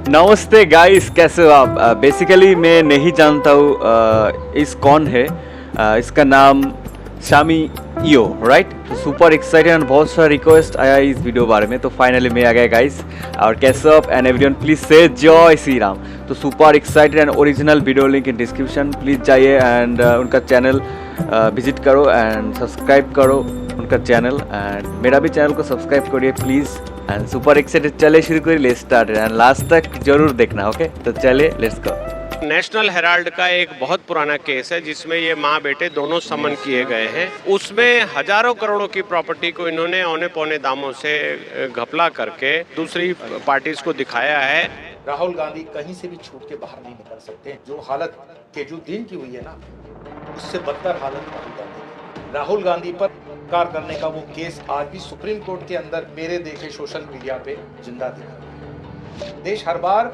नमस्ते गाइस, कैसे हो आप? बेसिकली मैं नहीं जानता हूँ इस कौन है। इसका नाम शामी ईओ, राइट? तो सुपर एक्साइटेड एंड बहुत सारा रिक्वेस्ट आया इस वीडियो बारे में, तो फाइनली मैं आ गया गाइस। और कैसे हो आप एंड एवरीवन, प्लीज से जय श्री राम। तो super excited and original video link in description, please जाइए एंड उनका चैनल विजिट करो एंड सब्सक्राइब करो उनका चैनल, एंड मेरा भी चैनल को सब्सक्राइब करिए प्लीज़। एंड सुपर एक्साइटेड, चले शुरू करिए, लेट्स स्टार्ट एंड लास्ट तक जरूर देखना, ओके? तो चले, लेट्स गो। नेशनल हेराल्ड का एक बहुत पुराना केस है जिसमें ये माँ बेटे दोनों समन किए गए हैं। उसमें हजारों करोड़ों की प्रॉपर्टी को इन्होंने औने पौने दामों से घपला करके दूसरी पार्टीज को दिखाया है। राहुल गांधी कहीं से भी छूट के बाहर नहीं निकल सकते। जो हालत केजुद्दीन की हुई है ना, उससे बदतर हालत राहुल गांधी पर कार करने का वो केस आज भी सुप्रीम कोर्ट के अंदर मेरे देखे सोशल मीडिया पे जिंदा दिखा। देश हर बार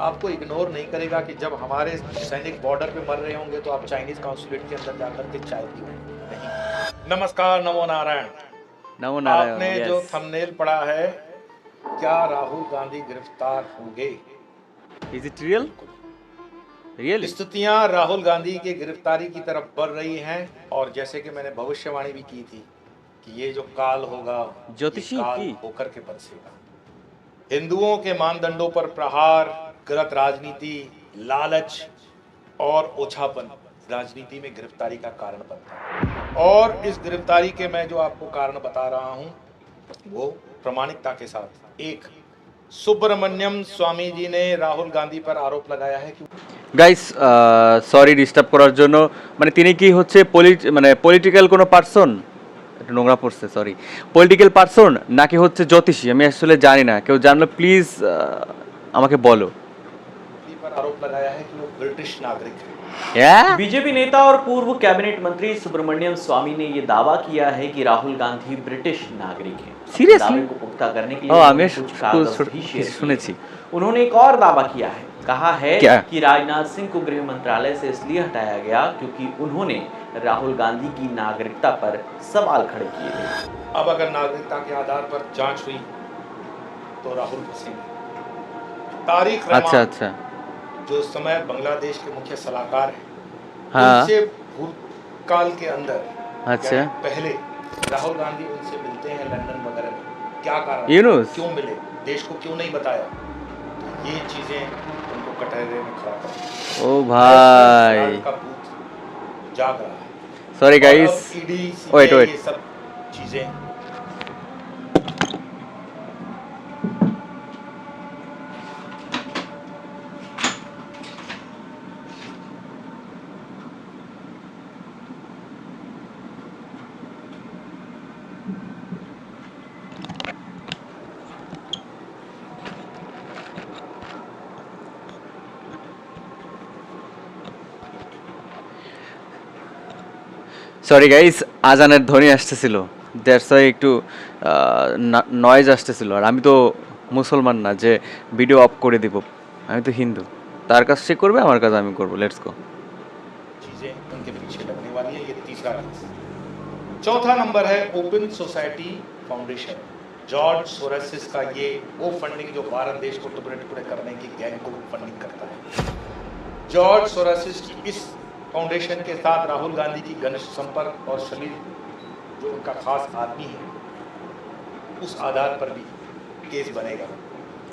आपको इग्नोर नहीं करेगा कि जब हमारे सैनिक बॉर्डर पे मर रहे होंगे तो आप चाइनीज काउंसुलेट के अंदर जाकर के चाय पियो। नहीं। नमस्कार, नमो नारायण। नमो नारायण। आपने जो थंबनेल पढ़ा है, क्या राहुल गांधी गिरफ्तार होंगे? Is it real? रियल स्थितियां राहुल गांधी के गिरफ्तारी की तरफ बढ़ रही हैं, और जैसे कि मैंने भविष्यवाणी भी की थी कि ये जो काल होगा, ज्योतिषी ये काल की होकर के बरसेगा। हिंदुओं के मानदंडों पर प्रहार, गलत राजनीति, लालच और ओछापन राजनीति में गिरफ्तारी का कारण बनता है। और इस गिरफ्तारी के मैं जो आपको कारण बता रहा हूं वो प्रामाणिकता के साथ। एक, सुब्रमण्यम स्वामी जी ने राहुल गांधी पर आरोप लगाया है कि গাইস, সরি ডিস্টার্ব করার জন্য। মানে তিনি কি হচ্ছে পলিটিক্যাল কোনো পার্সন? একটু নোংরা পড়ছে, সরি। পলিটিক্যাল পার্সন নাকি হচ্ছে জ্যোতিষী, আমি আসলে জানি না। কেউ জানলে প্লিজ আমাকে বলো। पर आरोप लगाया है कि वो ब्रिटिश नागरिक है। बीजेपी नेता और पूर्व कैबिनेट मंत्री सुब्रमण्यम स्वामी ने ये दावा किया है कि राहुल गांधी ब्रिटिश नागरिक हैं। Seriously? दावे को पुख्ता करने के ओ, लिए हमें कुछ कागज भी शेयर सुने किए छी। हैं। उन्होंने एक और दावा किया है, कहा है क्या? कि राजनाथ सिंह को गृह मंत्रालय से इसलिए हटाया गया क्योंकि उन्होंने राहुल गांधी की नागरिकता पर सवाल खड़े किए थे। अब अगर नागरिकता के आधार पर जांच हुई तो राहुल फंसेंगे। तारिक रहमान, अच्छा अच्छा, जो इस समय बांग्लादेश के मुख्य सलाहकार हैं, हाँ, उनसे भूतकाल के अंदर, अच्छा, यानी पहले राहुल गांधी उनसे मिलते हैं लंदन वगैरह में। क्या कारण, यूनुस? क्यों मिले, देश को क्यों नहीं बताया? तो ये चीजें उनको कटहरे में खड़ा कर ओ भाई, का भूत जाग रहा है। सॉरी और गाइस, अब ईडी, वेट सीबीआई, वेट, ये सब चीजें সরি গাইস, আজানের ধ্বনি আসতেছিল, দ্যাটস ওয়াই একটু নয়েজ আসতেছিল। আর আমি তো মুসলমান না যে ভিডিও অফ করে দিব, আমি তো হিন্দু। তার কাজ সে করবে, আমার কাজ আমি করবো। Let's go. चीजें उनके पीछे लगने वाली है। ये तीसरा केस। चौथा नंबर है open society foundation. George Soros का ये वो फंडिंग जो भारत देश को टुकड़े टुकड़े करने की गैंग को फंडिंग करता है। जॉर्ज सोरोस की इस फाउंडेशन के साथ राहुल गांधी की घनिष्ठ संपर्क और शलील जो उनका खास आदमी है, उस आधार पर भी केस बनेगा।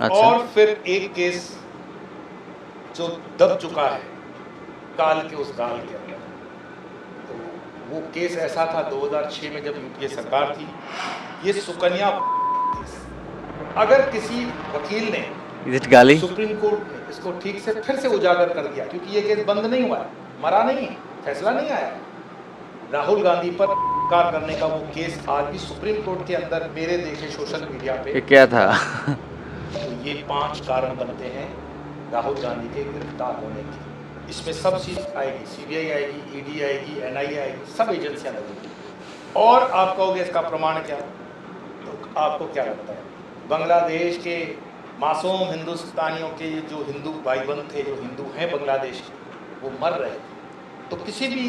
अच्छा। और फिर एक केस जो दब चुका है काल के उस गाल के अंदर, तो वो केस ऐसा था 2006 में जब यूपीए सरकार थी, ये सुकन्या। अगर किसी वकील ने, इज इट गाली? सुप्रीम कोर्ट ने इसको ठीक से फिर से उजागर कर दिया, क्योंकि ये केस बंद नहीं हुआ है, मरा नहीं है, फैसला नहीं आया। राहुल गांधी पर कार करने का वो केस आज भी सुप्रीम कोर्ट के अंदर मेरे देखे सोशल मीडिया पे। ये क्या था? तो ये 5 कारण बनते हैं राहुल गांधी के गिरफ्तार होने की। इसमें सब चीज आएगी, सीबीआई आएगी, ईडी आएगी, एनआईए आएगी, सब एजेंसियां लगेंगी। और आप कहोगे इसका प्रमाण क्या? तो आपको क्या लगता है, बांग्लादेश के मासूम हिंदुस्तानियों के जो हिंदू भाई बंद थे, जो हिंदू हैं बांग्लादेश के, वो मर रहे थे, तो किसी भी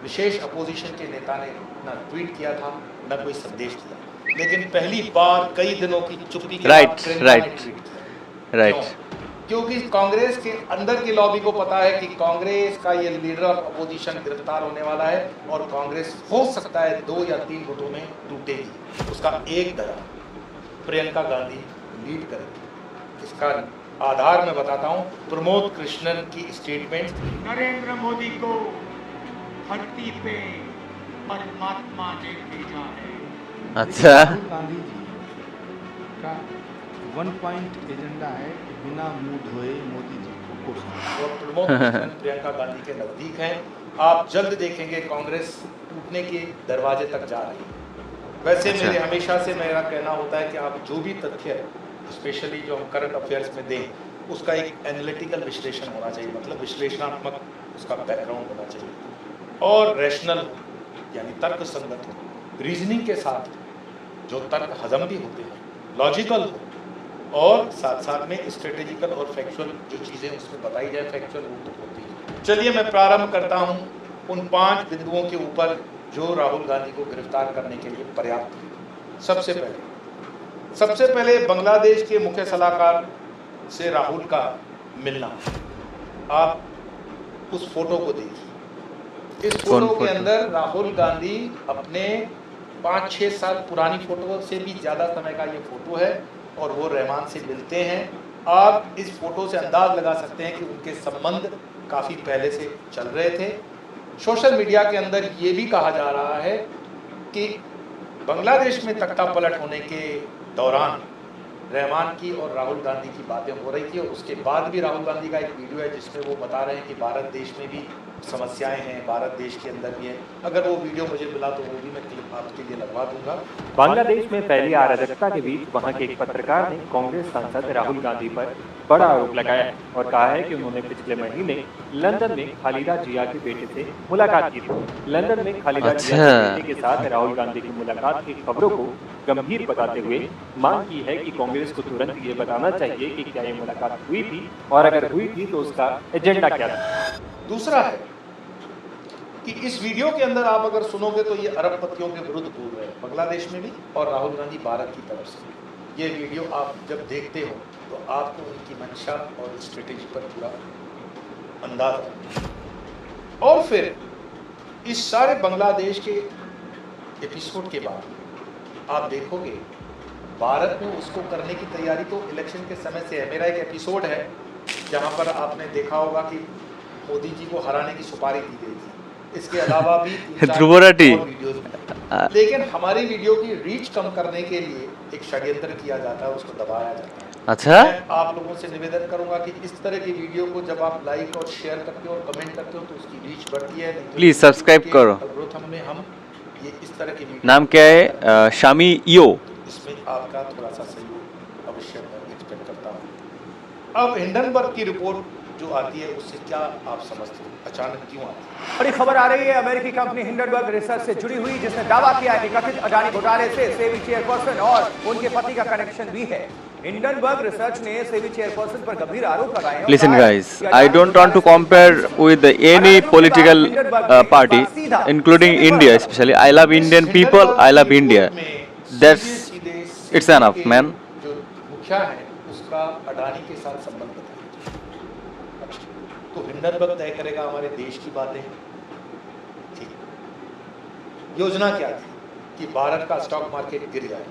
विशेष अपोजिशन के नेता ने ना ट्वीट किया था, ना कोई संदेश दिया। लेकिन पहली बार कई दिनों की चुप्पी के बाद राइट प्रियंका ने राइट ट्वीट किया। राइट। क्यों? क्योंकि कांग्रेस के अंदर की लॉबी को पता है कि कांग्रेस का ये लीडर ऑफ अपोजिशन गिरफ्तार होने वाला है और कांग्रेस हो सकता है 2 या 3 गुटों में टूटेगी। उसका एक दरा प्रियंका गांधी लीड करेगी। इसका आधार मैं बताता हूं, प्रमोद कृष्णन की स्टेटमेंट। नरेंद्र मोदी को धरती पे परमात्मा ने भेजा है। अच्छा राहुल गांधी जी का 1 पॉइंट एजेंडा है, बिना मुंह धोए मोदी जी को कोसना। और प्रमोद कृष्णन प्रियंका गांधी के नजदीक हैं। आप जल्द देखेंगे कांग्रेस टूटने के दरवाजे तक जा रही है। वैसे अच्छा। मेरे हमेशा से मेरा कहना होता है कि आप जो भी तथ्य स्पेशली जो हम करंट अफेयर्स में दें, उसका एक एनालिटिकल विश्लेषण होना चाहिए, मतलब विश्लेषणात्मक उसका बैकग्राउंड होना चाहिए और रैशनल यानी तर्क संगत हो, रीजनिंग के साथ जो तर्क हजम भी होते हैं, लॉजिकल हो और साथ साथ में स्ट्रेटेजिकल और फैक्चुअल जो चीज़ें उसमें बताई जाए, फैक्चुअल रूप तक होती है। चलिए मैं प्रारंभ करता हूं उन 5 बिंदुओं के ऊपर जो राहुल गांधी को गिरफ्तार करने के लिए पर्याप्त है। सबसे पहले बांग्लादेश के मुख्य सलाहकार से राहुल का मिलना। आप उस फोटो को देखिए। इस फोटो के अंदर राहुल गांधी अपने 5-6 साल पुरानी फोटो से भी ज़्यादा समय का ये फोटो है और वो रहमान से मिलते हैं। आप इस फोटो से अंदाज लगा सकते हैं कि उनके संबंध काफ़ी पहले से चल रहे थे। सोशल मीडिया के अंदर ये भी कहा जा रहा है कि बांग्लादेश में तख्ता पलट होने के दौरान रहमान की और राहुल गांधी की बातें हो रही थी और उसके बाद भी राहुल गांधी का एक वीडियो है जिसमें वो बता रहे हैं कि भारत देश में भी समस्याएं हैं, भारत देश के अंदर भी है। अगर वो वीडियो मुझे मिला तो वो भी मैं क्लिप आपके लिए लगवा दूंगा। बांग्लादेश में फैली अराजकता के बीच वहां के एक पत्रकार ने कांग्रेस सांसद राहुल गांधी पर बड़ा आरोप लगाया है और कहा है कि उन्होंने पिछले महीने लंदन में खालिदा जिया के बेटे से मुलाकात की थी। लंदन में खालिदा जिया के बेटे के साथ राहुल गांधी की मुलाकात की खबरों को गंभीर बताते हुए मांग की है कि कांग्रेस को तुरंत ये बताना चाहिए कि क्या ये मुलाकात हुई थी और अगर हुई थी तो उसका एजेंडा क्या था। दूसरा है कि इस वीडियो के अंदर आप अगर सुनोगे तो ये अरबपतियों के विरुद्ध बोल रहे हैं बांग्लादेश में भी और राहुल गांधी भारत की तरफ से। ये वीडियो आप जब देखते हो तो आपको उनकी मंशा और स्ट्रेटेजी पर पूरा अंदाज आता। और फिर इस सारे बांग्लादेश के एपिसोड के बाद आप देखोगे भारत में उसको करने की तैयारी तो इलेक्शन के समय से है। मेरा एक एपिसोड है जहाँ पर आपने देखा होगा कि मोदी जी को हराने की सुपारी दी गई थी। इसके अलावा भी वीडियोस में, लेकिन हमारी वीडियो की रीच कम करने के लिए एक षड्यंत्र किया जाता है, उसको दबाया जाता है। अच्छा मैं आप लोगों से निवेदन करूंगा कि इस तरह की वीडियो को जब आप लाइक और शेयर करते हो और कमेंट करते हो तो उसकी रीच बढ़ती है। प्लीज सब्सक्राइब करो। एल्गोरिथम में हम ये इस तरह की वीडियो नाम क्या है? शामी इयो। इसमें आपका थोड़ा सा सहयोग अवश्य मैं एक्सपेक्ट करता हूँ। अब हिंडनबर्ग की रिपोर्ट जो आती है उससे क्या आप समझते हो, अचानक क्यों आती है? बड़ी खबर आ रही है अमेरिकी कंपनी हिंडनबर्ग रिसर्च से जुड़ी हुई, जिसने दावा किया है कि कथित अडानी घोटाले से सेबी चेयरपर्सन और उनके पति का कनेक्शन भी है। हिंडनबर्ग रिसर्च ने सेबी चेयरपर्सन पर गंभीर आरोप लगाए हैं। Listen guys, I don't want to compare with any political party, including India especially. I love Indian people, I love India. It's enough, man. जो मुखिया है उसका अडानी के साथ संबंध बताया। तो हिंडनबर्ग तय करेगा हमारे देश की बातें। ठीक, योजना क्या थी कि भारत का स्टॉक मार्केट गिर जाए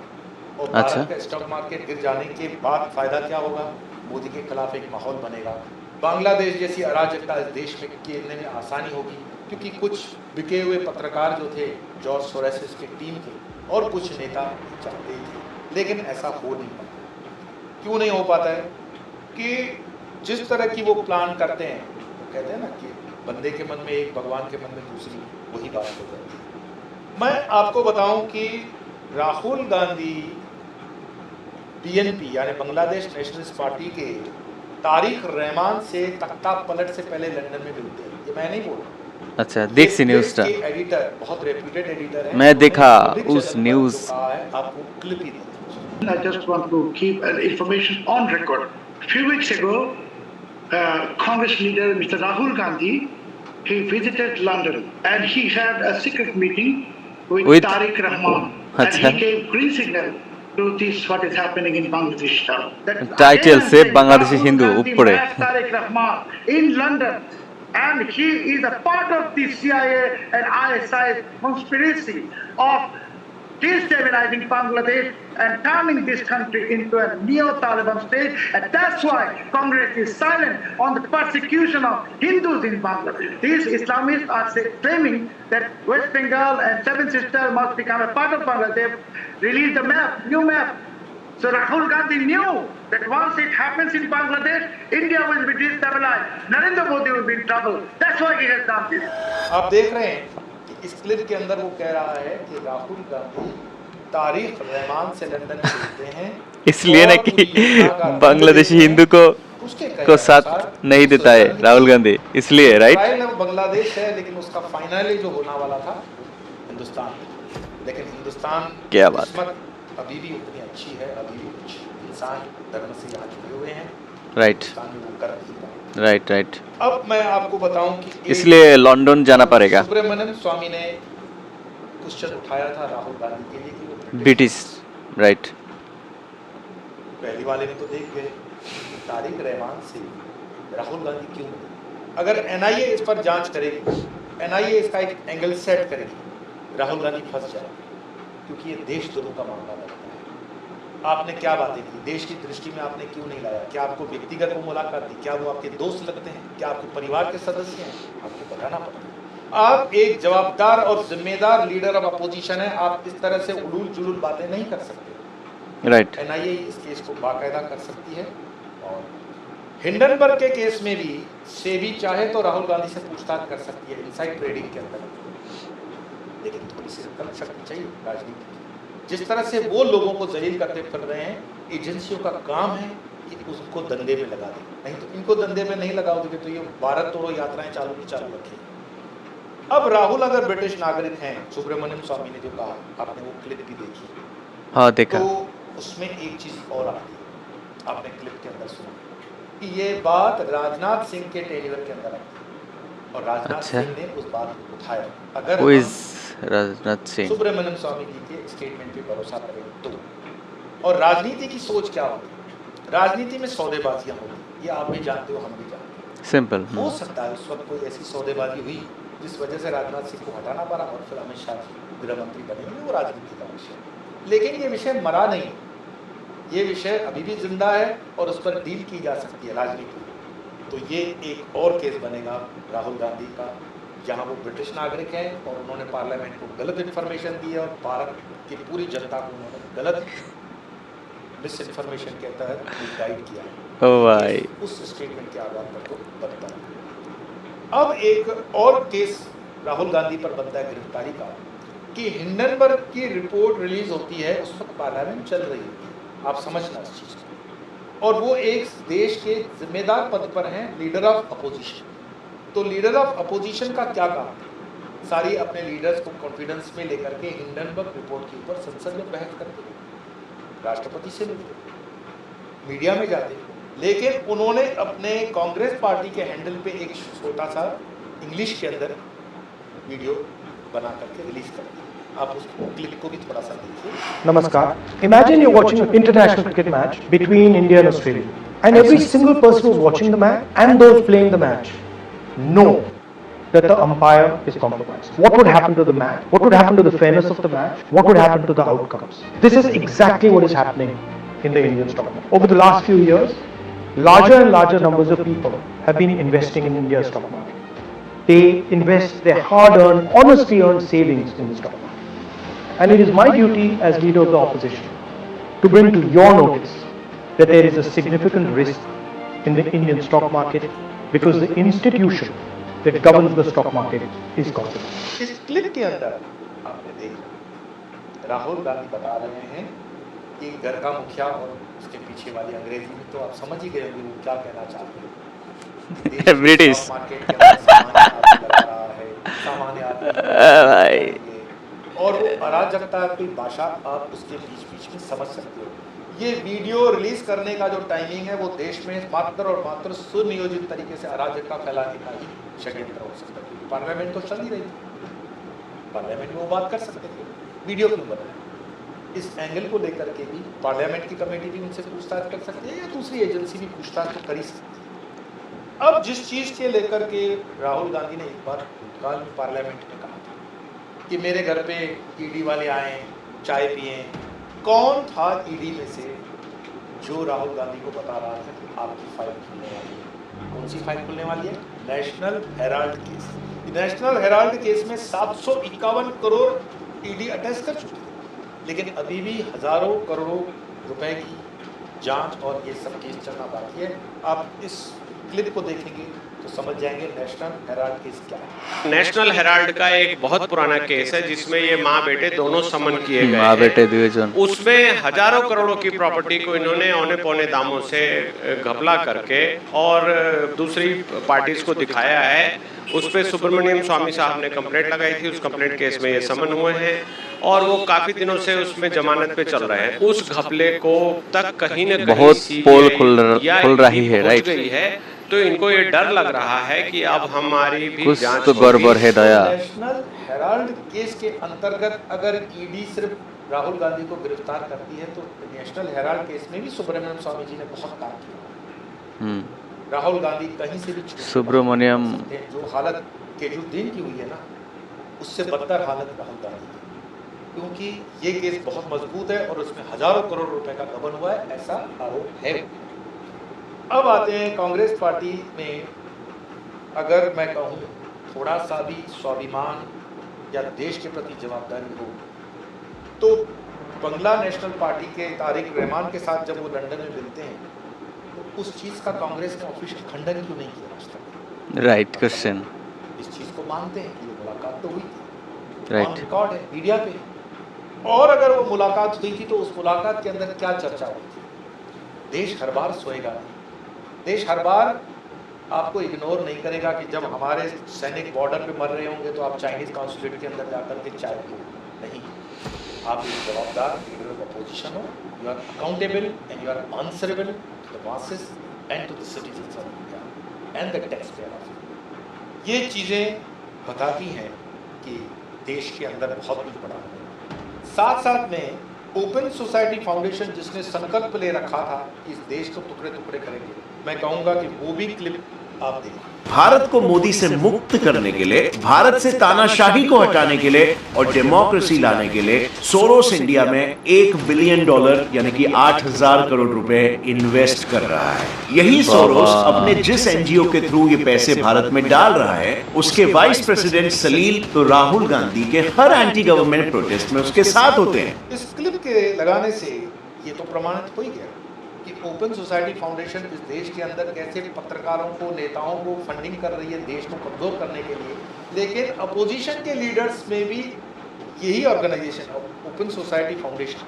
और भारत का स्टॉक मार्केट गिर जाने के बाद फायदा क्या होगा? मोदी के खिलाफ एक माहौल बनेगा। बांग्लादेश जैसी अराजकता इस देश में घेरने में आसानी होगी क्योंकि कुछ बिके हुए पत्रकार जो थे जॉर्ज सोरेसिस के टीम के और कुछ नेता चाहते थे, लेकिन ऐसा हो नहीं पाता। क्यों नहीं हो पाता है? कि जिस तरह की वो प्लान करते हैं, वो कहते हैं ना कि बंदे के मन में एक, भगवान के मन में दूसरी, वही बात हो जाती है। मैं आपको बताऊं कि राहुल गांधी बीएनपी यानी बांग्लादेश नेशनलिस्ट पार्टी के तारिक रहमान से तख्ता पलट से पहले लंदन में मिलते हैं। ये मैं नहीं बोल रहा। अच्छा, देख सी न्यूज़ का एडिटर, बहुत रेप्यूटेड एडिटर है। मैं देखा उस न्यूज़। आपको क्लिप ही देता हूं। I just want to keep information on record. A few weeks ago, Congress leader Mr. Rahul Gandhi, he visited London and he had a secret meeting with Tariq Rahman. And he gave green signal to this what is happening in Bangladesh now. That Title again I'm से saying, Bangladeshi Rahul Hindu Gandhi ऊपरे। met Tariq Rahman in London, and he is a part of the CIA and ISI conspiracy of destabilizing Bangladesh and turning this country into a neo-Taliban state, and that's why Congress is silent on the persecution of Hindus in Bangladesh. These Islamists are claiming that West Bengal and Seven Sisters must become a part of Bangladesh. Release the map, new map. So Rahul Gandhi knew that once it happens in Bangladesh, India will be destabilized. Narendra Modi will be in trouble. That's why he has done this. आप देख रहे हैं कि इस clip के अंदर वो कह रहा है कि राहुल गांधी तारिक रहमान से लंदन मिलते हैं, इसलिए ना कि बांग्लादेशी हिंदू उसके को साथ नहीं देता है राहुल गांधी, इसलिए राइट। इसराइल में बांग्लादेश है, लेकिन उसका फाइनली जो होना वाला था हिंदुस्तान, लेकिन हिंदुस्तान क्या बात। किस्मत अभी भी उतनी अच्छी है, अभी भी कुछ इंसान धर्म से यहाँ जुड़े हुए हैं, राइट वो कर नहीं पाए। Right right. अब मैं आपको बताऊं कि इसलिए लंदन जाना पड़ेगा। सुब्रमण्यम स्वामी ने क्वेश्चन उठाया था राहुल गांधी के लिए कि वो ब्रिटिश, राइट। पहली वाले में तो देख गए तारिक रहमान से राहुल गांधी क्यों मिले। अगर एनआईए इस पर जांच करेगी, एनआईए इसका एक एंगल सेट करेगी, राहुल गांधी फंस जाए, क्योंकि ये देशद्रोह का मामला लगता है। आपने क्या बातें की, देश की दृष्टि में आपने क्यों नहीं लाया? क्या आपको व्यक्तिगत वो मुलाकात दी? क्या वो आपके दोस्त लगते हैं? क्या आपके परिवार के सदस्य हैं? आपको बताना पड़ता है। आप एक जवाबदार और जिम्मेदार लीडर ऑफ अपोजिशन है, आप इस तरह से उलूल जुलूल बातें नहीं कर सकते। राइट। एनआईए इस केस को बाकायदा कर सकती है, और हिंडनबर्ग के केस में भी सेबी चाहे तो राहुल गांधी से पूछताछ कर सकती है इनसाइड ट्रेडिंग के अंदर, लेकिन थोड़ी सी कम शक्ति चाहिए राजनीति की। जिस तरह से वो लोगों को जलील करते फिर रहे हैं, एजेंसियों का काम है कि उसको धंधे में लगा दें, नहीं तो इनको धंधे में नहीं लगाओगे तो ये भारत तोड़ो यात्राएं चालू की चालू रखें। अब राहुल अगर ब्रिटिश नागरिक हैं, सुब्रमण्यम स्वामी ने जो कहा, आपने वो क्लिप भी देखी, हाँ देखा, तो उसमें एक चीज और आती है, आपने क्लिप के अंदर सुना कि ये बात राजनाथ सिंह के टेलीविजन के अंदर आई और राजनाथ सिंह ने उस बात को उठाया। अगर राजनाथ सिंह सुब्रमण्यम स्वामी जी के स्टेटमेंट पे भरोसा करें तो, और राजनीति की सोच क्या होती है, राजनीति में सौदेबाजियां होती, ये आप भी जानते हो, हम भी जानते हैं। सिंपल हो सकता है उस वक्त कोई ऐसी सौदेबाजी हुई जिस वजह से राजनाथ सिंह को हटाना पड़ा और फिर अमित शाह गृह मंत्री बने, वो राजनीति का विषय। लेकिन ये विषय मरा नहीं, ये विषय अभी भी जिंदा है और उस पर डील की जा सकती है राजनीति। तो ये एक और केस बनेगा राहुल गांधी का, जहां वो ब्रिटिश नागरिक हैं और उन्होंने पार्लियामेंट को गलत इन्फॉर्मेशन दी है और भारत की पूरी जनता को उन्होंने गलत मिस इन्फॉर्मेशन के तहत गाइड किया है। ओ भाई, उस स्टेटमेंट के आधार पर तो बनता है। अब एक और केस राहुल गांधी पर बनता है गिरफ्तारी का, कि हिंडनबर्ग की रिपोर्ट रिलीज होती है, उस वक्त पार्लियामेंट चल रही है, आप समझना इस चीज़ को, और वो एक देश के जिम्मेदार पद पर हैं, लीडर ऑफ अपोजिशन। तो लीडर ऑफ अपोजिशन का क्या काम है? सारी अपने लीडर्स को कॉन्फिडेंस में लेकर के हिंडनबर्ग रिपोर्ट के ऊपर संसद में बहस करते, राष्ट्रपति से मिलते, मीडिया में जाते, लेकिन उन्होंने अपने कांग्रेस पार्टी के हैंडल पे एक छोटा सा इंग्लिश के अंदर वीडियो बना करके रिलीज कर दिया। आप उस क्लिप को भी थोड़ा सा देखिए। Namaskar. Imagine you're watching an international cricket match between India and Australia, and every single person who's watching the match and those playing the match know that the umpire is compromised. What would happen to the match? What would happen to the fairness of the match? What would happen to the outcomes? This is exactly what is happening in the Indian stock market. Over the last few years, larger and larger numbers of people have been investing in India's stock market. They invest their hard-earned, honestly earned savings in the stock market. And it is my duty as leader of the opposition to bring to your notice that there is a significant risk in the Indian stock market because the institution that governs the stock market is compromised. इस clip के अंदर आपने देखा राहुल गांधी बता रहे हैं कि घर का मुखिया, और उसके पीछे वाली अंग्रेजी में तो आप समझ ही गए होंगे वो क्या कहना चाहते हैं। ब्रिटिश मार्केट के अंदर सामान्य लगा रहा है, सामान्य भाई, और वो अराजकता की भाषा आप उसके बीच बीच में समझ सकते हो। ये वीडियो रिलीज करने का जो टाइमिंग है वो देश में मात्र और मात्र सुनियोजित तरीके से अराजकता फैलाने का ही षड्यंत्र हो सकता है। पार्लियामेंट तो चल ही रही थी, पार्लियामेंट में वो बात कर सकते थे, वीडियो क्यों बनाया? इस एंगल को लेकर के भी पार्लियामेंट की कमेटी भी उनसे पूछताछ कर सकती है या दूसरी एजेंसी भी पूछताछ तो कर ही सकती है। अब जिस चीज़ के लेकर के राहुल गांधी ने एक बार भूतकाल में पार्लियामेंट में कहा था कि मेरे घर पे ईडी वाले आए, चाय पिए, कौन था ईडी में से जो राहुल गांधी को बता रहा था कि आपकी फाइल खुलने वाली है? कौन सी फाइल खुलने वाली है? National Herald case. National Herald case में 751 करोड़ ईडी अटैच कर चुकी है, लेकिन अभी भी हजारों करोड़ों रुपए की जांच और ये सब केस चलना बाकी है। आप इस क्लिप को देखेंगे तो समझ जाएंगे नेशनल हेराल्ड केस क्या है। नेशनल हेराल्ड का एक बहुत पुराना केस है जिसमें ये माँ बेटे दोनों समन किए गए माँ बेटे हैं। द्विजन। उसमें हजारों करोड़ों की प्रॉपर्टी को इन्होंने औने पौने दामों से घपला करके और दूसरी पार्टीज को दिखाया है। उस पर सुब्रमण्यम स्वामी साहब ने कंप्लेंट लगाई थी, उस कंप्लेंट केस में ये समन हुए हैं और वो काफी दिनों से उसमें जमानत पे चल रहे हैं। उस घपले को तक कहीं न कहीं बहुत पोल खुल रही है, पहुंच राइट? गई है, तो इनको ये डर लग रहा है कि अब हमारी भी कुछ जांच तो गड़बड़ है दया। नेशनल हेराल्ड केस के अंतर्गत अगर ईडी सिर्फ राहुल गांधी को गिरफ्तार करती है तो नेशनल हेराल्ड केस में भी सुब्रमण्यम स्वामी जी ने बहुत काम किया। राहुल गांधी कहीं से भी सुब्रमण्यम जो हालत केजुद्दीन की हुई है ना, उससे बदतर हालत राहुल गांधी की, क्योंकि ये केस बहुत मजबूत है और उसमें हजारों करोड़ रुपए का गबन हुआ है, ऐसा आरोप है। अब आते हैं कांग्रेस पार्टी में, अगर मैं कहूँ थोड़ा सा भी स्वाभिमान या देश के प्रति जवाबदारी हो तो बंगला नेशनल पार्टी के तारिक रहमान के साथ जब वो लंदन में मिलते हैं तो उस चीज़ का कांग्रेस ने ऑफिशियल खंडन क्यों नहीं किया आज तक? Right question. इस चीज़ को मानते हैं कि ये मुलाकात तो हुई थी, राइट। ऑन रिकॉर्ड है, मीडिया पे, और अगर वो मुलाकात हुई थी तो उस मुलाकात के अंदर क्या चर्चा हुई थी? देश हर बार सोएगा नहीं, देश हर बार आपको इग्नोर नहीं करेगा कि जब हमारे सैनिक बॉर्डर पे मर रहे होंगे तो आप चाइनीज कॉन्सुलेट के अंदर जाकर के चाय पियो नहीं। आप एक जवाबदार लीडर ऑफ अपोजिशन हो, you are accountable and you are answerable to the masses and to the citizens of India and the tax payer of. ये चीज़ें बताती हैं कि देश के अंदर बहुत कुछ बड़ा है। साथ साथ में ओपन सोसाइटी फाउंडेशन जिसने संकल्प ले रखा था कि इस देश को टुकड़े टुकड़े करेंगे, मैं कहूँगा कि वो भी क्लिप आप देखिए। भारत को मोदी से मुक्त करने के लिए, भारत से तानाशाही को हटाने के लिए और डेमोक्रेसी लाने के लिए सोरोस इंडिया में $1 बिलियन यानी कि 8,000 करोड़ रुपए इन्वेस्ट कर रहा है। यही सोरोस अपने जिस एनजीओ के थ्रू ये पैसे भारत में डाल रहा है, उसके वाइस प्रेसिडेंट सलील तो राहुल गांधी के हर एंटी गवर्नमेंट प्रोटेस्ट में उसके साथ होते हैं। इस क्लिप के लगाने से ये तो प्रमाणित हो ही गया कि ओपन सोसाइटी फाउंडेशन इस देश के अंदर कैसे पत्रकारों को, नेताओं को फंडिंग कर रही है देश को कमजोर करने के लिए। लेकिन अपोजिशन के लीडर्स में भी यही ऑर्गेनाइजेशन ओपन सोसाइटी फाउंडेशन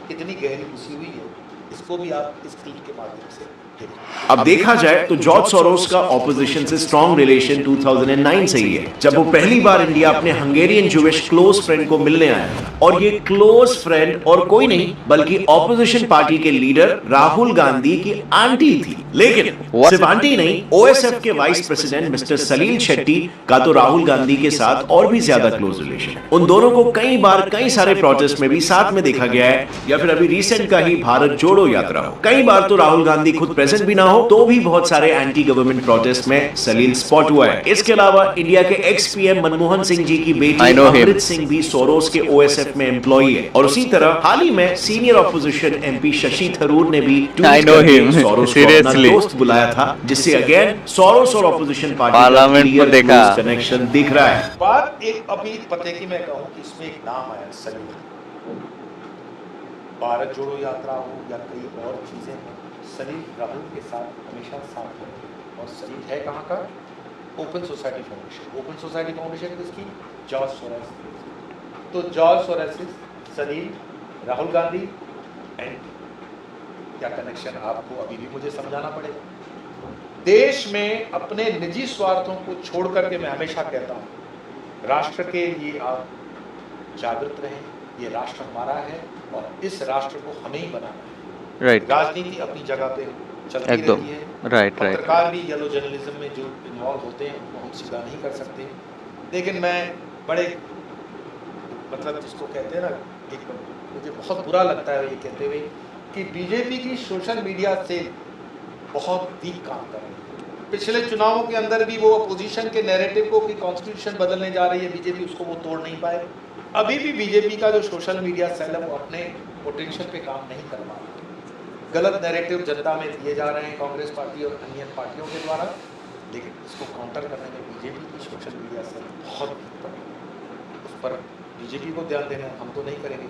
कितनी गहरी घुसी हुई है, इसको भी आप इस क्लिप के माध्यम से देखिए। अब देखा जाए तो जॉर्ज सोरोस का ऑपोजिशन से स्ट्रॉन्ग रिलेशन 2009 से ही है, जब वो पहली बार इंडिया अपने हंगेरियन जूविश क्लोज फ्रेंड को मिलने आया था। और ये क्लोज फ्रेंड और कोई नहीं बल्कि ऑपोजिशन पार्टी के लीडर राहुल गांधी की आंटी थी। लेकिन सिर्फ आंटी नहीं, ओएसएफ के वाइस प्रेसिडेंट मिस्टर सलील शेट्टी का तो राहुल गांधी के साथ और भी ज्यादा क्लोज रिलेशन। उन दोनों को कई बार कई सारे प्रोटेस्ट में भी साथ में देखा गया है, या फिर अभी रिसेंट का ही भारत जोड़ो यात्रा हो। कई बार तो राहुल गांधी खुद प्रेजेंट भी ना हो तो भी बहुत सारे एंटी गवर्नमेंट प्रोटेस्ट में सलील स्पॉट हुआ है। इसके अलावा इंडिया के एक्स पीएम मनमोहन सिंह जी की बेटी अमृत सिंह भी सोरोस के ओएसएफ में एम्प्लॉई है। और उसी तरह हाल ही में senior opposition MP Shashi Tharoor ने भी सोरोस को अपना दोस्त बुलाया था, जिससे अगेन सोरोस और ऑपोजिशन पार्टी का देखा कनेक्शन दिख रहा है। बात एक अभी पते की मैं कहूँ कि इसमें एक नाम आया सलील। भारत जोड़ो यात्रा हो या कई और चीजें हो, सलील राहुल के साथ हमेशा साथ है। और सलील है कहाँ का? Open society foundation. Open society foundation किसकी? George Soros. तो George Soros, Salil, Rahul Gandhi and क्या कनेक्शन, आपको अभी भी मुझे समझाना पड़ेगा। देश में अपने निजी स्वार्थों को छोड़ करके मैं हमेशा कहता हूँ राष्ट्र के लिए आप जागृत रहें। ये राष्ट्र हमारा है और इस राष्ट्र को हमें ही बनाना है। राइट। राजनीति अपनी जगह पे चलती रहती है। राइट। पत्रकार भी येलो जर्नलिज्म में जो इन्वॉल्व होते हैं उनको हम सीधा नहीं कर सकते। लेकिन मैं बड़े मतलब जिसको कहते हैं ना, एक मुझे बहुत बुरा लगता है ये कहते हुए कि बीजेपी की सोशल मीडिया से बहुत वीक काम कर रही है। पिछले चुनावों के अंदर भी वो अपोजिशन के नैरेटिव को कि कॉन्स्टिट्यूशन बदलने जा रही है बीजेपी, उसको वो तोड़ नहीं पाए। अभी भी बीजेपी का जो सोशल मीडिया सेल है वो अपने पोटेंशियल पे काम नहीं कर पा रहा। गलत नैरेटिव जनता में दिए जा रहे हैं कांग्रेस पार्टी और अन्य पार्टियों के द्वारा, लेकिन इसको काउंटर करने में बीजेपी की सोशल मीडिया सेल बहुत वीक पड़ी। उस पर बीजेपी को ध्यान देना, हम तो नहीं करेंगे।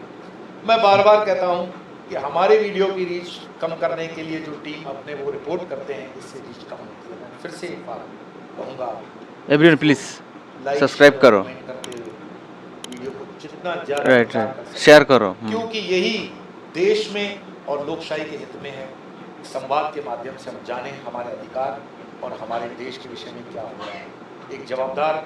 मैं बार बार कहता हूँ कि हमारे वीडियो की रीच कम करने के लिए जो टीम अपने वो रिपोर्ट करते हैं, इससे रीच कम होती है। मैं फिर से एक बार कहूँगा, एवरीवन प्लीज सब्सक्राइब करो, करते हुए वीडियो को जितना ज़्यादा राइट शेयर करो, क्योंकि यही देश में और लोकशाही के हित में है। संवाद के माध्यम से हम जानें हमारे अधिकार और हमारे देश के विषय में क्या हो रहा है। एक जवाबदार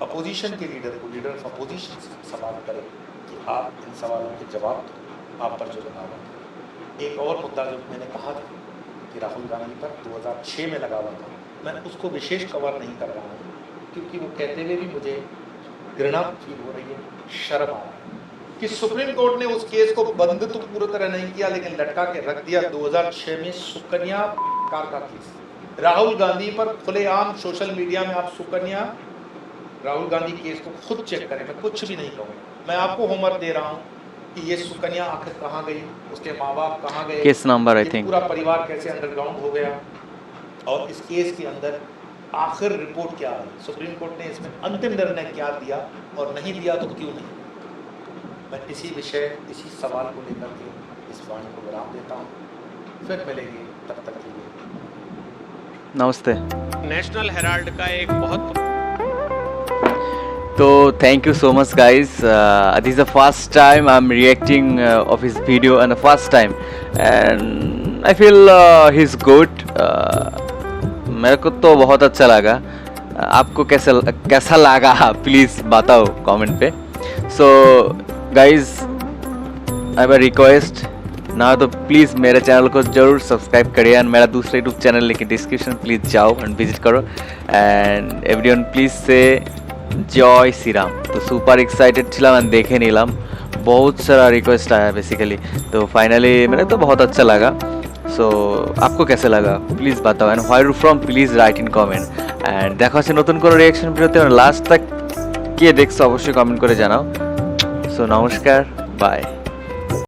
अपोजिशन के लीडर को, लीडर ऑफ अपोजिशन से सवाल करें कि आप इन सवालों के जवाब दो, आप पर जो लगा हुआ था। एक और मुद्दा जो मैंने कहा था कि राहुल गांधी पर 2006 में लगा हुआ था, मैं उसको विशेष कवर नहीं कर रहा हूँ क्योंकि वो कहते हुए भी मुझे घृणा फील हो रही है, शर्म आ रहा है कि सुप्रीम कोर्ट ने उस केस को बंद तो पूरी तरह नहीं किया, लेकिन लटका के रख दिया। 2006 में सुकन्या कार का केस, राहुल गांधी पर खुलेआम सोशल मीडिया में आप सुकन्या राहुल गांधी केस को खुद चेक करें, मैं कुछ भी नहीं कहूँगा। मैं आपको होमवर्क दे रहा हूँ कि ये सुकन्या आखिर कहाँ गई, उसके माँ बाप कहाँ गए, केस नंबर आई थिंक, पूरा परिवार कैसे अंडरग्राउंड हो गया, और इस केस के अंदर आखिर रिपोर्ट क्या है, सुप्रीम कोर्ट ने इसमें अंतिम निर्णय क्या दिया और नहीं दिया तो क्यों नहीं। मैं इसी विषय, इसी सवाल को लेकर के इस वाणी को विराम देता हूँ। फिर मिलेंगे, तब तक के लिए नमस्ते। नेशनल हेराल्ड का एक बहुत तो thank you so much guys, this is the first time I'm reacting of his video and the first time and I feel he's good, मेरे को तो बहुत अच्छा लगा। आपको कैसा लगा प्लीज़ बताओ कमेंट पे। So guys I have a request ना, तो प्लीज़ मेरे चैनल को ज़रूर सब्सक्राइब करिए एंड मेरा दूसरा यूट्यूब चैनल लेके डिस्क्रिप्शन प्लीज़ जाओ एंड विजिट करो एंड एवरीवन प्लीज़ से जय श्री राम। तो सुपर एक्साइटेड ছিলাম एंड देखे নিলাম, बहुत सारा रिक्वेस्ट आया बेसिकली, तो फाइनली मेरे तो बहुत अच्छा लगा। सो आपको कैसे लगा प्लीज़ बताओ and where you from please write in comment and দেখা হচ্ছে নতুন কোনো রিঅ্যাকশন ভিডিওতে, লাস্ট তক কে দেখছো অবশ্যই কমেন্ট করে জানাও। সো নমস্কার, বাই।